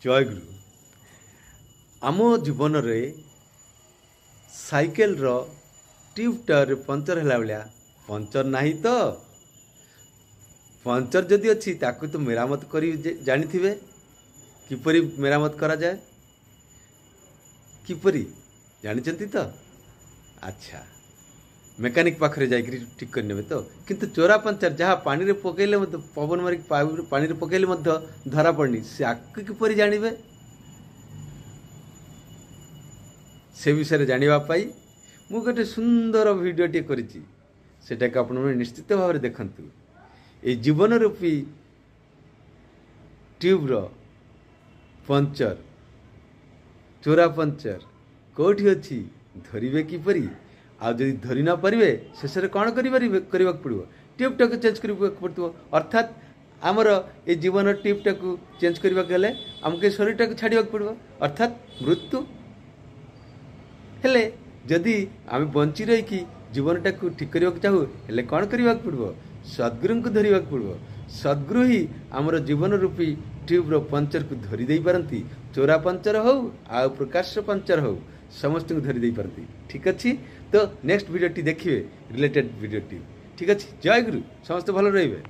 जय गुरु। आम जीवन रे साइकेल रो ट्यूब टायर पंचर है भाया पंचर नहीं तो पंचर जदि अच्छी ताकू तो मेरामत करी जानी किपरि मेरामत करा जाए किपरि जानी तो अच्छा मेकानिक पाखरे जाकरी ठीक कर नेबे तो किंतु चोरा पंचर जहाँ पानी रे पकेले पवन मारिक पानी रे पकेले धरा पड़नी से आकु किपरि जानिबे से विषय जानिबा पाई मु गोटे सुंदर भिडियोटे करिछि सेटा को आपण निश्चित भाव में देखंतु ए जीवन रूपी ट्यूब रो पंचर चोरा पंचर कोठी अछि धरिबे किपरि आ जदि धरी न पारे शेष में कौन करने पड़ो ट्यूब टाक चेंज करने पड़ो अर्थात आमर ये जीवन ट्यूब टाक चेंज करने आमको शरीर टाक छाड़ा पड़ो अर्थात मृत्यु हेले जदि आम बंची रही जीवन टाक ठीक करने चाहू हेले कौन करने पड़ो सद्गुरु को धरवा पड़ो सद्गुरु ही आमर जीवन रूपी ट्यूब रो पंचर को धरी दे पारती चोरा पंचर हो आ प्रकाश पंचर हो समस्त को धरी दे पारती ठीक अच्छी तो नेक्स्ट वीडियो टी देखिए रिलेटेड वीडियो टी ठीक अच्छे जय गुरु समस्त भल रहिबे।